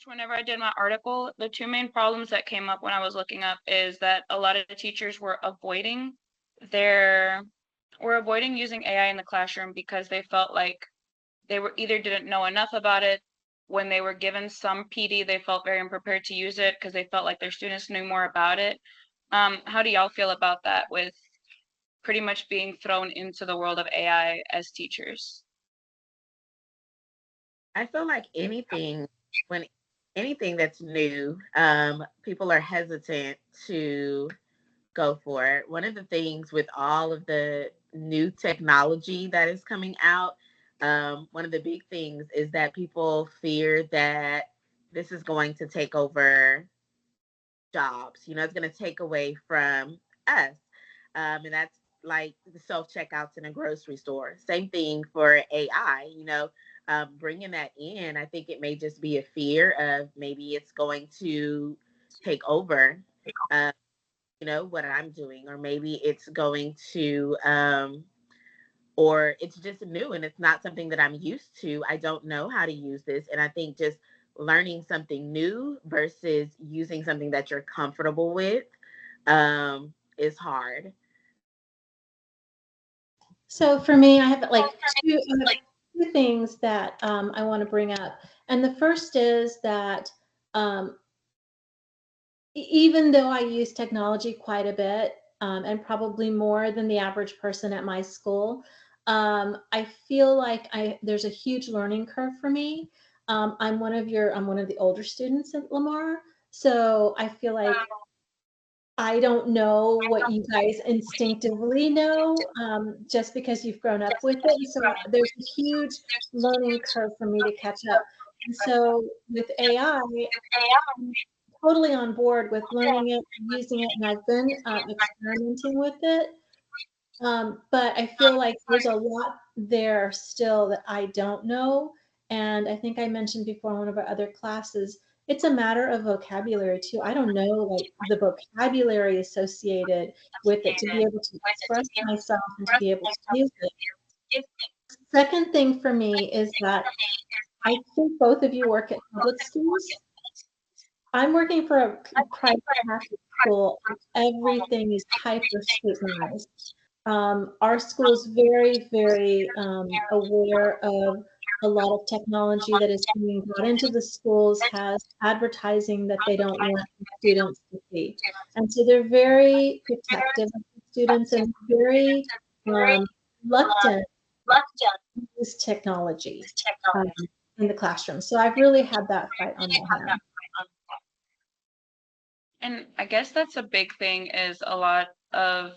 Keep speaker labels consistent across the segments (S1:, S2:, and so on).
S1: much whenever I did my article, the two main problems that came up when I was looking up is that a lot of the teachers their were avoiding using AI in the classroom because they felt like they were either didn't know enough about it. When they were given some PD, they felt very unprepared to use it because they felt like their students knew more about it. How do y'all feel about that with pretty much being thrown into the world of AI as teachers?
S2: I feel like when anything that's new, people are hesitant to go for it. One of the things with all of the new technology that is coming out, one of the big things is that people fear that this is going to take over jobs. It's going to take away from us. And that's like the self checkouts in a grocery store. Same thing for AI, bringing that in. I think it may just be a fear of maybe it's going to take over, uh, what I'm doing, or maybe it's going to, or it's just new and it's not something that I'm used to. I don't know how to use this. And I think just learning something new versus using something that you're comfortable with is hard.
S3: So for me, I have two things that I want to bring up. And the first is that um, even though I use technology quite a bit, and probably more than the average person at my school, I feel like there's a huge learning curve for me. I'm one of the older students at Lamar, so I feel like I don't know what you guys instinctively know, just because you've grown up with it. So there's a huge learning curve for me to catch up. And so with AI, I'm totally on board with learning it and using it, and I've been experimenting with it. But I feel like there's a lot there still that I don't know. And I think I mentioned before in one of our other classes, it's a matter of vocabulary too. I don't know like the vocabulary associated with it to be able to express myself and to be able to use it. Second thing for me is that I think both of you work at public schools. I'm working for a private Catholic school. Everything is hyper scrutinized. Our school is very, very aware of a lot of technology that is being brought into the schools, has advertising that they don't want students to see. And so they're very protective of the students and very reluctant to use technology um, in the classroom. So I've really had that fight on my hands.
S1: And I guess that's a big thing is a lot of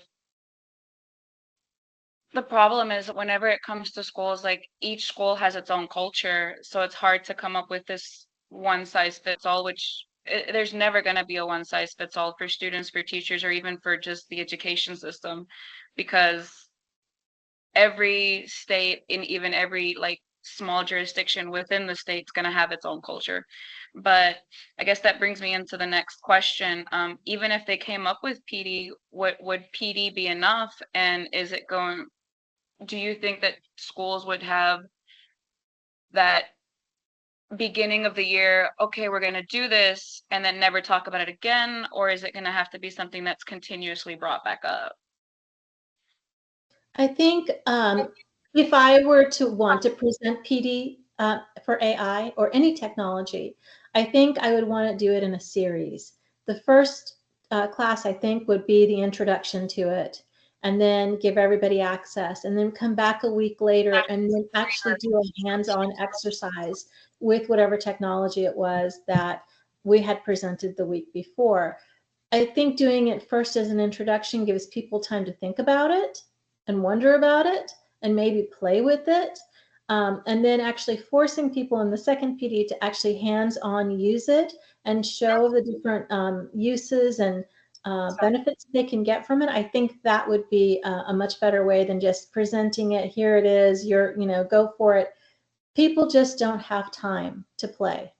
S1: the problem is whenever it comes to schools, like each school has its own culture. So it's hard to come up with this one size fits all, which there's never going to be a one size fits all for students, for teachers, or even for just the education system, because every state and even every like small jurisdiction within the state's going to have its own culture. But I guess that brings me into the next question. Even if they came up with PD, what would PD be enough? And is it going, do you think that schools would have that beginning of the year, okay, we're going to do this and then never talk about it again? Or is it going to have to be something that's continuously brought back up?
S3: I think if I were to want to present PD for AI or any technology, I think I would want to do it in a series. The first class, I think, would be the introduction to it, and then give everybody access, and then come back a week later and then actually do a hands-on exercise with whatever technology it was that we had presented the week before. I think doing it first as an introduction gives people time to think about it and wonder about it and maybe play with it. And then actually forcing people in the second PD to actually hands-on use it and show the different uses and benefits they can get from it. I think that would be a much better way than just presenting it. Here it is, go for it. People just don't have time to play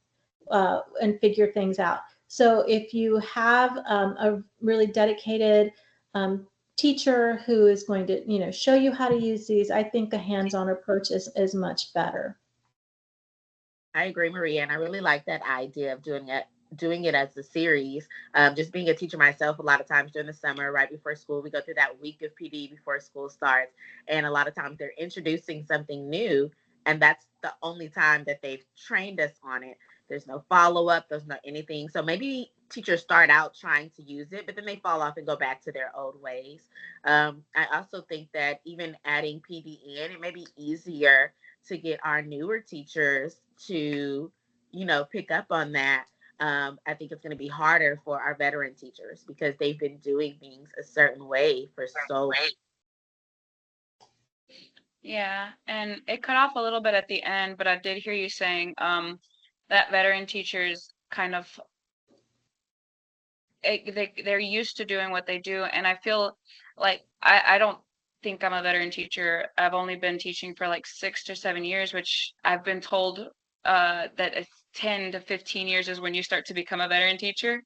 S3: and figure things out. So if you have a really dedicated teacher who is going to, show you how to use these, I think a hands-on approach is much better.
S2: I agree, Maria, and I really like that idea of doing it as a series. Just being a teacher myself, a lot of times during the summer, right before school, we go through that week of PD before school starts, and a lot of times they're introducing something new, and that's the only time that they've trained us on it. There's no follow up, there's no anything. So maybe teachers start out trying to use it, but then they fall off and go back to their old ways. I also think that even adding PD in, it may be easier to get our newer teachers to, pick up on that. I think it's going to be harder for our veteran teachers because they've been doing things a certain way for so long.
S1: Yeah, and it cut off a little bit at the end, but I did hear you saying that veteran teachers kind of they're used to doing what they do, and I feel like I don't think I'm a veteran teacher. I've only been teaching for like 6 to 7 years, which I've been told that it's 10 to 15 years is when you start to become a veteran teacher.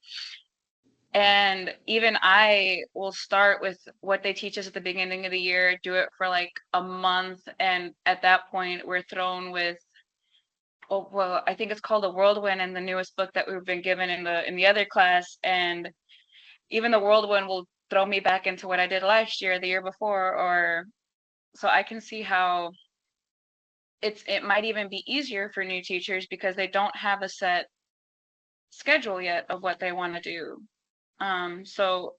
S1: And even I will start with what they teach us at the beginning of the year, do it for like a month, and at that point we're thrown with, oh well, I think it's called a whirlwind in the newest book that we've been given in the other class, and even the whirlwind will throw me back into what I did last year, the year before, or so I can see how it might even be easier for new teachers because they don't have a set schedule yet of what they want to do. So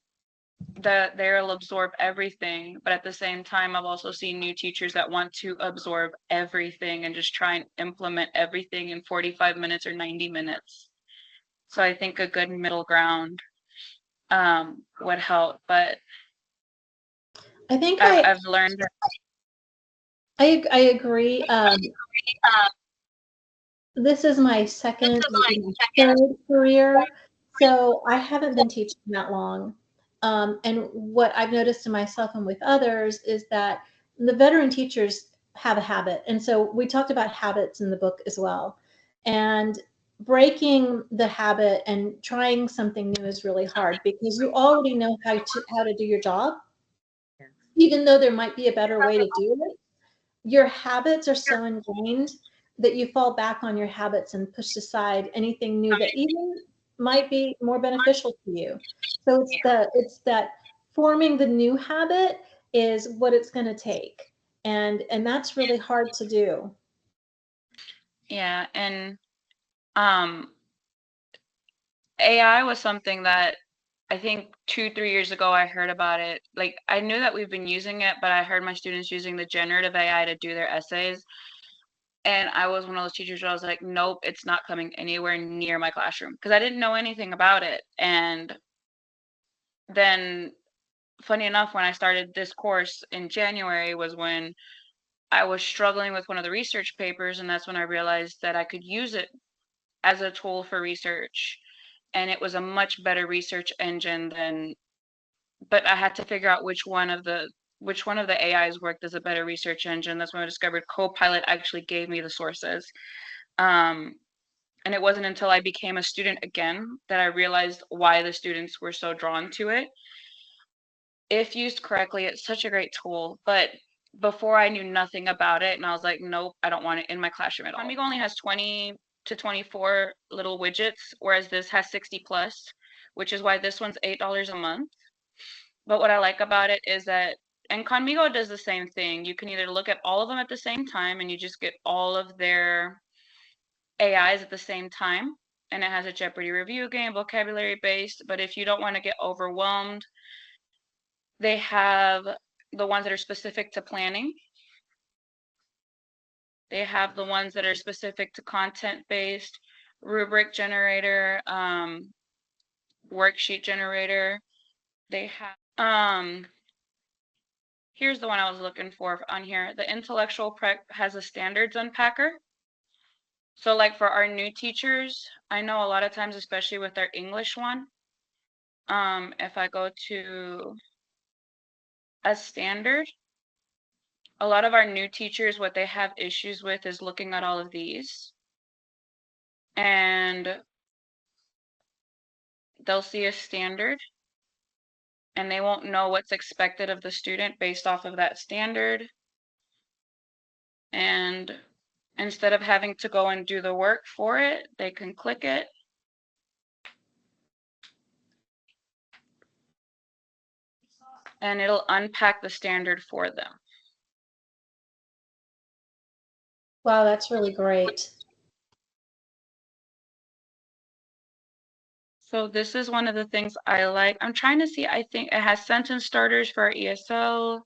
S1: they'll absorb everything, but at the same time, I've also seen new teachers that want to absorb everything and just try and implement everything in 45 minutes or 90 minutes. So I think a good middle ground would help, but
S3: I think
S1: I've learned that.
S3: I agree. This is my second, maybe my third career, so I haven't been teaching that long. And what I've noticed in myself and with others is that the veteran teachers have a habit. And so we talked about habits in the book as well. And breaking the habit and trying something new is really hard because you already know how to do your job,
S2: Yes.
S3: even though there might be a better way to do it. Your habits are so ingrained that you fall back on your habits and push aside anything new that even might be more beneficial to you. So it's that forming the new habit is what it's going to take. And that's really hard to do.
S1: Yeah, and um AI was something that I think 2, 3 years ago I heard about it. Like I knew that we've been using it, but I heard my students using the generative AI to do their essays. And I was one of those teachers where I was like, nope, it's not coming anywhere near my classroom because I didn't know anything about it. And then, funny enough, when I started this course in January was when I was struggling with one of the research papers, and that's when I realized that I could use it as a tool for research. And it was a much better research engine than, but I had to figure out which one of the AIs worked as a better research engine. That's when I discovered Copilot actually gave me the sources. Um, and it wasn't until I became a student again that I realized why the students were so drawn to it. If used correctly, it's such a great tool. But before I knew nothing about it, and I was like, nope, I don't want it in my classroom at all. Amigo only has 20 to 24 little widgets, whereas this has 60 plus, which is why this one's $8 a month. But what I like about it is that, and Conmigo does the same thing. You can either look at all of them at the same time and you just get all of their AIs at the same time. And it has a Jeopardy review game, vocabulary based. But if you don't want to get overwhelmed, they have the ones that are specific to planning. They have the ones that are specific to content based, rubric generator, worksheet generator. They have here's the one I was looking for on here. The intellectual prep has a standards unpacker. So like for our new teachers, I know a lot of times, especially with our English one, if I go to a standard, a lot of our new teachers, what they have issues with is looking at all of these. And they'll see a standard and they won't know what's expected of the student based off of that standard. And Instead of having to go and do the work for it, they can click it. And it'll unpack the standard for them.
S3: Wow, that's really great.
S1: So this is one of the things I like. I'm trying to see, I think it has sentence starters for our ESL.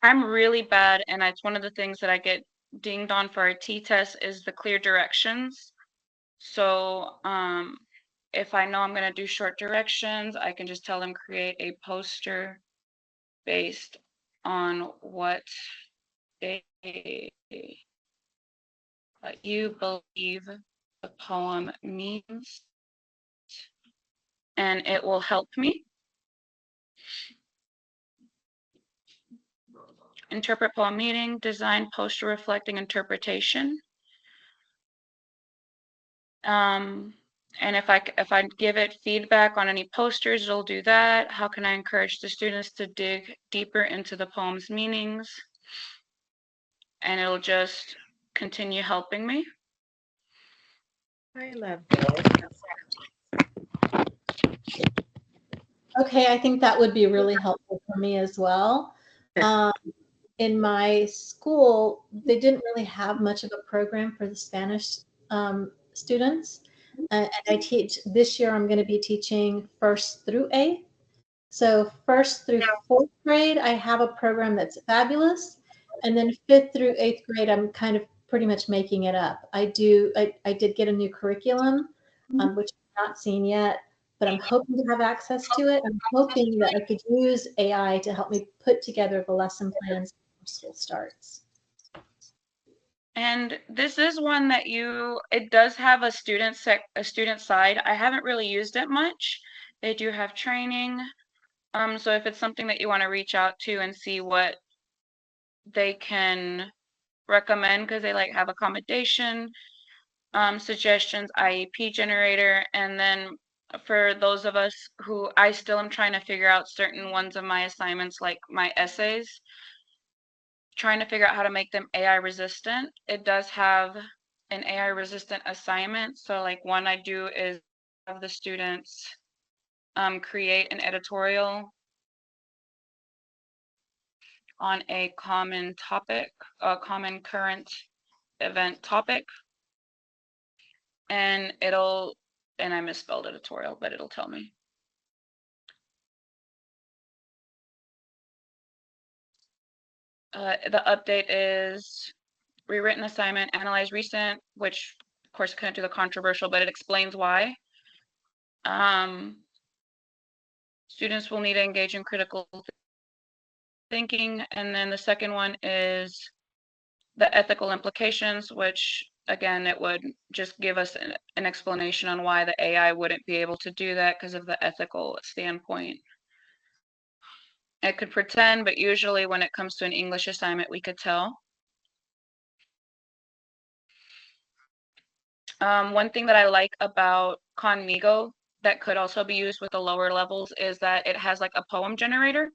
S1: I'm really bad, and it's one of the things that I get dinged on for our T-test is the clear directions. So if I know I'm going to do short directions, I can just tell them create a poster based on what you believe the poem means, and it will help me interpret poem meaning, design poster reflecting interpretation. And if I give it feedback on any posters, it'll do that. How can I encourage the students to dig deeper into the poem's meanings? And it'll just continue helping me.
S2: I love this.
S3: Okay, I think that would be really helpful for me as well. In my school, they didn't really have much of a program for the Spanish students. And I teach this year, I'm going to be teaching first through eighth. So, first through fourth grade, I have a program that's fabulous. And then fifth through eighth grade, I'm kind of pretty much making it up. I did get a new curriculum, which I've not seen yet, but I'm hoping to have access to it. I'm hoping that I could use AI to help me put together the lesson plans before school starts.
S1: And this is one that it does have a student side. I haven't really used it much. They do have training. So if it's something that you want to reach out to and see what they can recommend, because they like have accommodation, suggestions, IEP generator, and then for those of us who I still am trying to figure out certain ones of my assignments, like my essays, trying to figure out how to make them AI resistant. It does have an AI resistant assignment. So like one I do is have the students create an editorial on a common topic, a common current event topic. And and I misspelled editorial, but it'll tell me. The update is rewritten assignment, analyze recent, which of course couldn't do the controversial, but it explains why. Students will need to engage in critical thinking. And then the second one is the ethical implications, which again, it would just give us an explanation on why the AI wouldn't be able to do that because of the ethical standpoint. It could pretend, but usually when it comes to an English assignment, we could tell. One thing that I like about Conmigo that could also be used with the lower levels is that it has like a poem generator.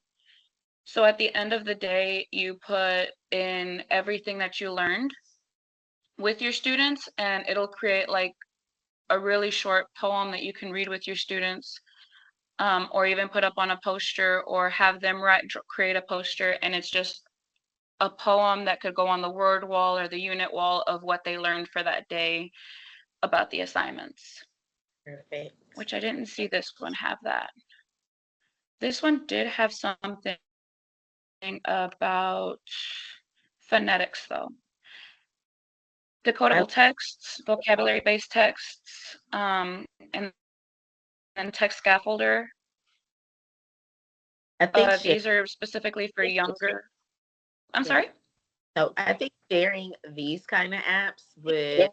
S1: So at the end of the day, you put in everything that you learned with your students, and it'll create like a really short poem that you can read with your students, or even put up on a poster or have them create a poster, and it's just a poem that could go on the word wall or the unit wall of what they learned for that day about the assignments.
S2: Perfect.
S1: Which I didn't see this one have that. This one did have something about phonetics though. Decodable texts, vocabulary-based texts, and then text scaffolder.
S2: I think
S1: These are specifically for younger. I'm sorry?
S2: so I think sharing these kind of apps would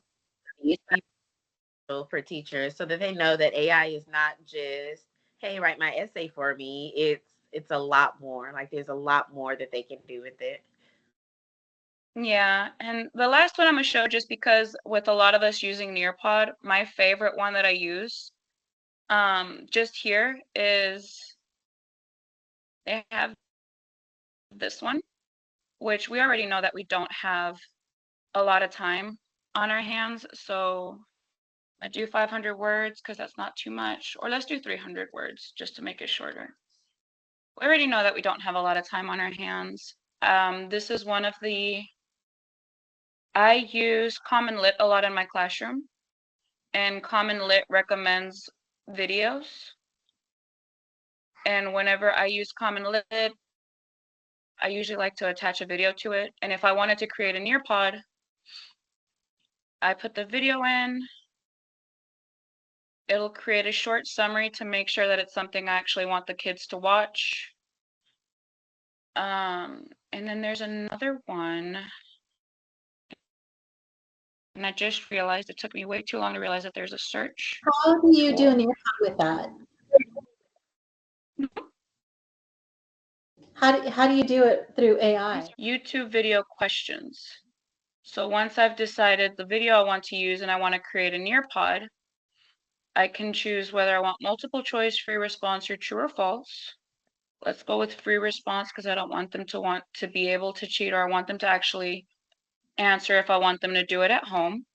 S2: be beneficial for teachers so that they know that AI is not just, hey, write my essay for me. It's a lot more. Like there's a lot more that they can do with it.
S1: Yeah, and the last one I'm gonna show, just because with a lot of us using Nearpod, my favorite one that I use, just here is they have this one, which we already know that we don't have a lot of time on our hands. So I do 500 words because that's not too much. Or let's do 300 words just to make it shorter. We already know that we don't have a lot of time on our hands. This is one of the, I use Common Lit a lot in my classroom, and Common Lit recommends videos. And whenever I use Common Lit, I usually like to attach a video to it. And if I wanted to create a Nearpod, I put the video in. It'll create a short summary to make sure that it's something I actually want the kids to watch. And then there's another one. And I just realized it took me way too long to realize that there's a search.
S3: How do you do an earpod with that? How do you do it through AI?
S1: YouTube video questions. So once I've decided the video I want to use and I want to create a Nearpod, I can choose whether I want multiple choice, free response, or true or false. Let's go with free response because I don't want them to want to be able to cheat, or I want them to actually answer if I want them to do it at home.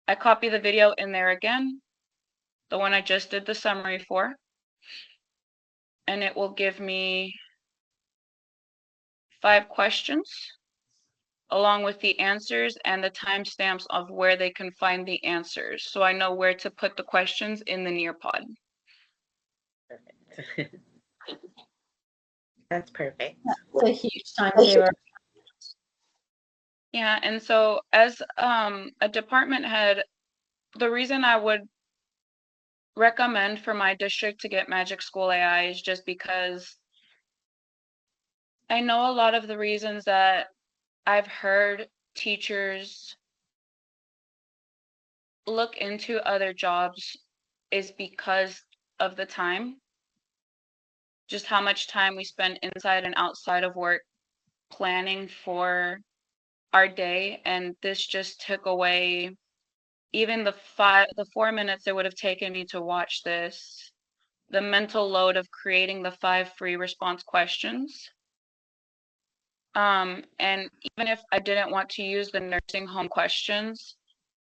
S1: I copy the video in there again, the one I just did the summary for, and it will give me 5 questions along with the answers and the timestamps of where they can find the answers. So I know where to put the questions in the Nearpod.
S2: Perfect. That's perfect.
S3: That's a huge time saver.
S1: Yeah, and so as a department head, the reason I would recommend for my district to get Magic School AI is just because I know a lot of the reasons that I've heard teachers look into other jobs is because of the time, just how much time we spend inside and outside of work planning for our day. And this just took away even the 4 minutes it would have taken me to watch this, the mental load of creating the 5 free response questions. And even if I didn't want to use the nursing home questions,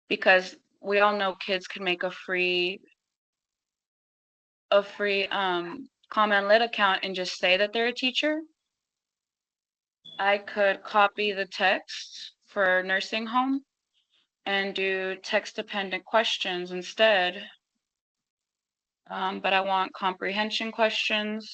S1: because we all know kids can make a free Common Lit account and just say that they're a teacher, I could copy the text for nursing home and do text dependent questions instead. But I want comprehension questions.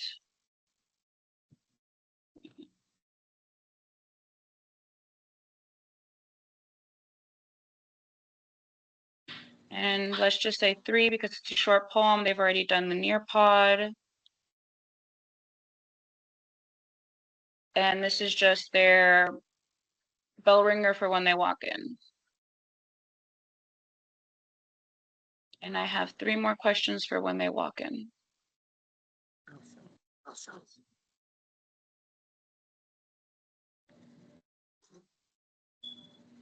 S1: And let's just say 3 because it's a short poem. They've already done the Nearpod. And this is just their bell ringer for when they walk in. And I have 3 more questions for when they walk in.
S2: Awesome.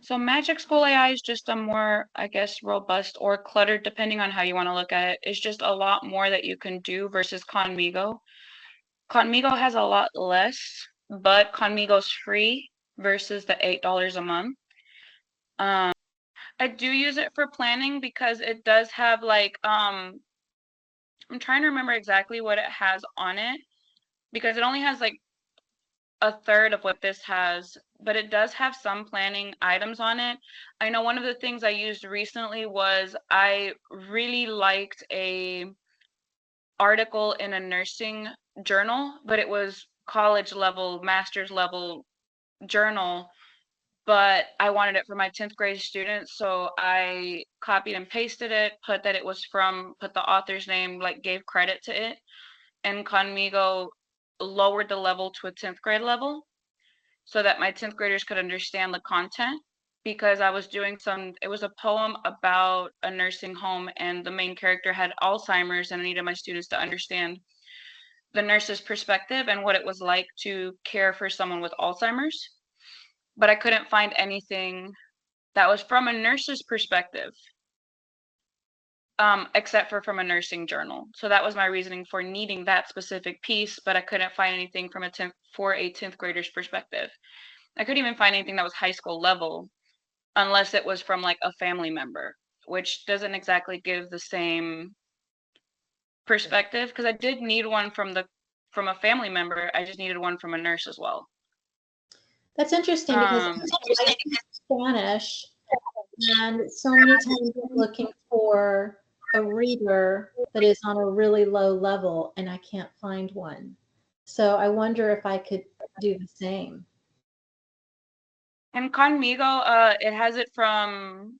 S1: So Magic School AI is just a more, I guess, robust or cluttered, depending on how you want to look at it. It's just a lot more that you can do versus Conmigo. Conmigo has a lot less, but Conmigo's free versus the $8 a month. I do use it for planning because it does have like, I'm trying to remember exactly what it has on it because it only has like a third of what this has, but it does have some planning items on it. I know one of the things I used recently was I really liked a article in a nursing journal, but it was college level, master's level journal, but I wanted it for my 10th grade students. So I copied and pasted it, put that it was from, put the author's name, like gave credit to it. And Conmigo lowered the level to a 10th grade level so that my 10th graders could understand the content, because I was doing it was a poem about a nursing home and the main character had Alzheimer's, and I needed my students to understand the nurse's perspective and what it was like to care for someone with Alzheimer's. But I couldn't find anything that was from a nurse's perspective, except for from a nursing journal. So that was my reasoning for needing that specific piece, but I couldn't find anything from a 10th grader's perspective. I couldn't even find anything that was high school level. unless it was from like a family member, which doesn't exactly give the same perspective, because I did need one from a family member. I just needed one from a nurse as well.
S3: That's interesting because
S1: Um,
S3: I speak Spanish, and so many times I'm looking for a reader that is on a really low level, and I can't find one. So I wonder if I could do the same.
S1: and Conmigo, it has it from,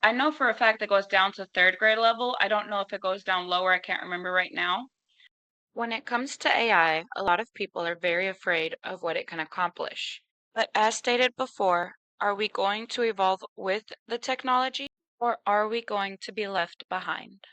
S1: I know for a fact it goes down to third grade level. I don't know if it goes down lower. I can't remember right now. When it comes to AI, a lot of people are very afraid of what it can accomplish. But as stated before, are we going to evolve with the technology, or are we going to be left behind?